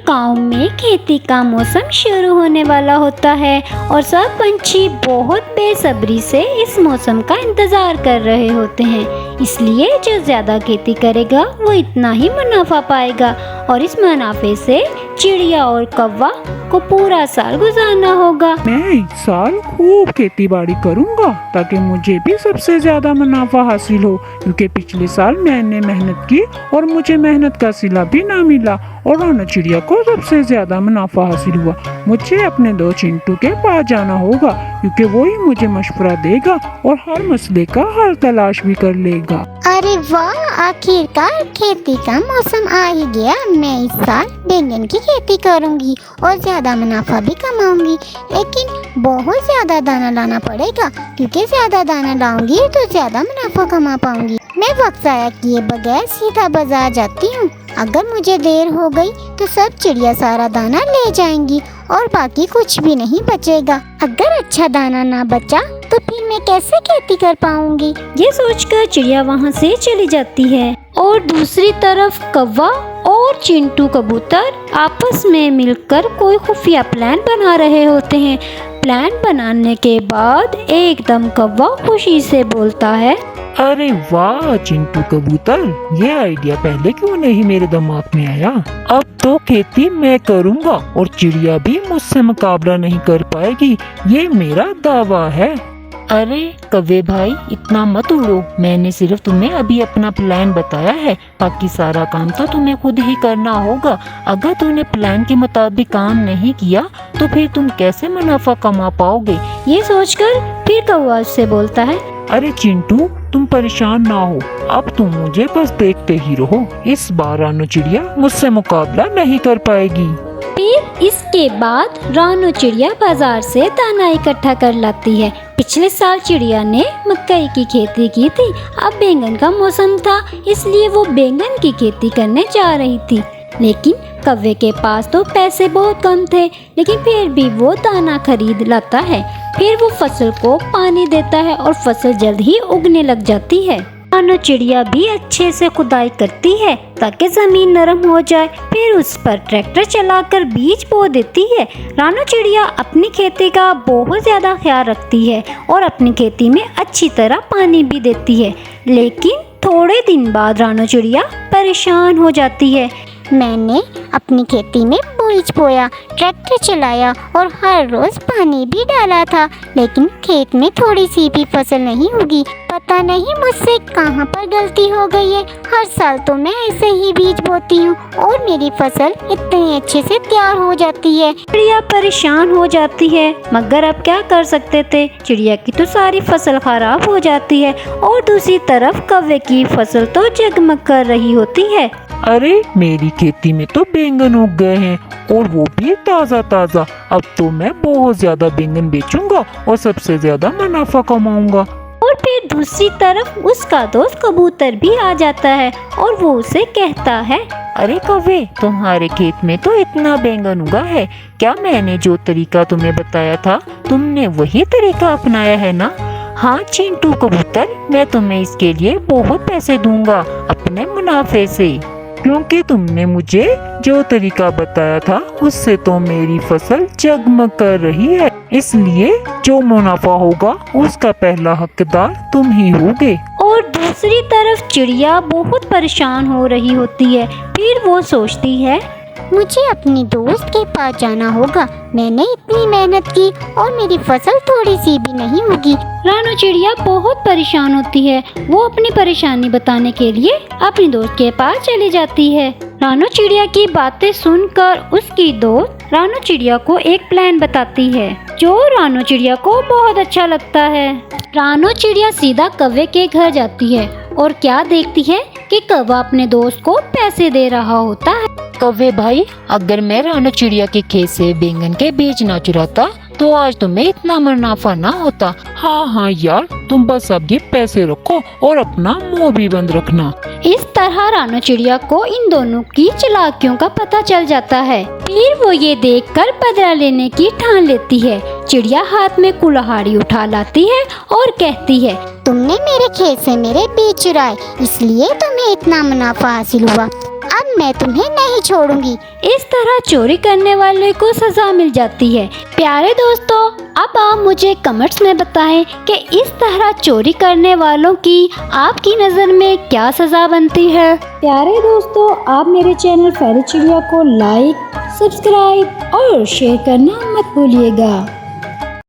गांव में खेती का मौसम शुरू होने वाला होता है और सब पंछी बहुत बेसब्री से इस मौसम का इंतजार कर रहे होते हैं। इसलिए जो ज्यादा खेती करेगा वो इतना ही मुनाफा पाएगा और इस मुनाफे से चिड़िया और कौवा को पूरा साल गुजारना होगा। मैं इस साल खूब खेती बाड़ी करूंगा ताकि मुझे भी सबसे ज्यादा मुनाफा हासिल हो, क्योंकि पिछले साल मैंने मेहनत की और मुझे मेहनत का सिला भी ना मिला और रानू चिड़िया को सबसे ज्यादा मुनाफा हासिल हुआ। मुझे अपने दो चिंटू के पास जाना होगा क्योंकि वो ही मुझे मशवरा देगा और हर मसले का हल तलाश भी कर लेगा। अरे वाह, आखिरकार खेती का मौसम आ ही गया। मैं इस साल बैंगन की खेती करूंगी और ज्यादा मुनाफा भी कमाऊंगी, लेकिन बहुत ज्यादा दाना लाना पड़ेगा क्योंकि ज्यादा दाना लाऊंगी तो ज्यादा मुनाफा कमा पाऊंगी। मैं वक्त ज़ाया किए बगैर सीधा बाजार जाती हूँ। अगर मुझे देर हो गई तो सब चिड़िया सारा दाना ले जाएंगी और बाकी कुछ भी नहीं बचेगा। अगर अच्छा दाना ना बचा तो फिर मैं कैसे खेती कर पाऊंगी? ये सोचकर चिड़िया वहाँ से चली जाती है और दूसरी तरफ कौवा और चिंटू कबूतर आपस में मिलकर कोई खुफिया प्लान बना रहे होते हैं। प्लान बनाने के बाद एकदम कौवा खुशी से बोलता है, अरे वाह चिंटू कबूतर, ये आइडिया पहले क्यों नहीं मेरे दिमाग में आया। अब तो खेती मैं करूँगा और चिड़िया भी मुझसे मुकाबला नहीं कर पाएगी, ये मेरा दावा है। अरे कौवे भाई, इतना मत उड़ो। मैंने सिर्फ तुम्हें अभी अपना प्लान बताया है, बाकी सारा काम तो तुम्हें खुद ही करना होगा। अगर तूने प्लान के मुताबिक काम नहीं किया तो फिर तुम कैसे मुनाफा कमा पाओगे? ये सोचकर फिर कौवा उससे बोलता है, अरे चिंटू तुम परेशान ना हो, अब तुम मुझे बस देखते ही रहो। इस बार रानू चिड़िया मुझसे मुकाबला नहीं कर पाएगी। फिर इसके बाद रानू चिड़िया बाजार से दाना इकट्ठा कर लाती है। पिछले साल चिड़िया ने मकई की खेती की थी, अब बैंगन का मौसम था इसलिए वो बैंगन की खेती करने जा रही थी। लेकिन कौवे के पास तो पैसे बहुत कम थे, लेकिन फिर भी वो दाना खरीद लाता है। फिर वो फसल को पानी देता है और फसल जल्द ही उगने लग जाती है। रानू चिड़िया भी अच्छे से खुदाई करती है ताकि जमीन नरम हो जाए। फिर उस पर ट्रैक्टर चलाकर बीज बो देती है। रानू चिड़िया अपनी खेती का बहुत ज्यादा ख्याल रखती है और अपनी खेती में अच्छी तरह पानी भी देती है। लेकिन थोड़े दिन बाद रानू चिड़िया परेशान हो जाती है। मैंने अपनी खेती में बीज बोया, ट्रैक्टर चलाया और हर रोज पानी भी डाला था, लेकिन खेत में थोड़ी सी भी फसल नहीं उगी। पता नहीं मुझसे कहाँ पर गलती हो गई है। हर साल तो मैं ऐसे ही बीज बोती हूँ और मेरी फसल इतने अच्छे से तैयार हो जाती है। चिड़िया परेशान हो जाती है, मगर अब क्या कर सकते थे। चिड़िया की तो सारी फसल खराब हो जाती है और दूसरी तरफ कौवे की फसल तो जगमग कर रही होती है। अरे मेरी खेती में तो बैंगन उग गए हैं और वो भी ताज़ा ताज़ा। अब तो मैं बहुत ज्यादा बैंगन बेचूंगा और सबसे ज्यादा मुनाफा कमाऊंगा। और फिर दूसरी तरफ उसका दोस्त कबूतर भी आ जाता है और वो उसे कहता है, अरे कौवे, तुम्हारे खेत में तो इतना बैंगन उगा है, क्या मैंने जो तरीका तुम्हें बताया था तुमने वही तरीका अपनाया है ना? हाँ चिंटू कबूतर, मैं तुम्हें इसके लिए बहुत पैसे दूंगा अपने मुनाफे से, क्योंकि तुमने मुझे जो तरीका बताया था उससे तो मेरी फसल जगमग कर रही है, इसलिए जो मुनाफा होगा उसका पहला हकदार तुम ही होगे। और दूसरी तरफ चिड़िया बहुत परेशान हो रही होती है। फिर वो सोचती है, मुझे अपनी दोस्त के पास जाना होगा। मैंने इतनी मेहनत की और मेरी फसल थोड़ी सी भी नहीं उगी। रानू चिड़िया बहुत परेशान होती है। वो अपनी परेशानी बताने के लिए अपनी दोस्त के पास चली जाती है। रानू चिड़िया की बातें सुनकर उसकी दोस्त रानू चिड़िया को एक प्लान बताती है जो रानू चिड़िया को बहुत अच्छा लगता है। रानू चिड़िया सीधा कौवे के घर जाती है और क्या देखती है कि कौवा अपने दोस्त को पैसे दे रहा होता है। कौवे भाई, अगर मैं रानू चिड़िया के खेत से बैंगन के बीज ना चुराता तो आज तुम्हें इतना मुनाफा ना होता। हाँ यार, तुम बस अब ये पैसे रखो और अपना मुंह भी बंद रखना। इस तरह रानू चिड़िया को इन दोनों की चालाकियों का पता चल जाता है। फिर वो ये देखकर बदला लेने की ठान लेती है। चिड़िया हाथ में कुल्हाड़ी उठा लाती है और कहती है, तुमने मेरे खेत से मेरे बीज चुराए, इसलिए तुम्हें इतना मुनाफा हासिल हुआ। अब मैं तुम्हें नहीं छोड़ूंगी। इस तरह चोरी करने वाले को सजा मिल जाती है। प्यारे दोस्तों, अब आप मुझे कमेंट्स में बताएं कि इस तरह चोरी करने वालों की आपकी नज़र में क्या सजा बनती है। प्यारे दोस्तों, आप मेरे चैनल फेरी चिड़िया को लाइक, सब्सक्राइब और शेयर करना मत भूलिएगा।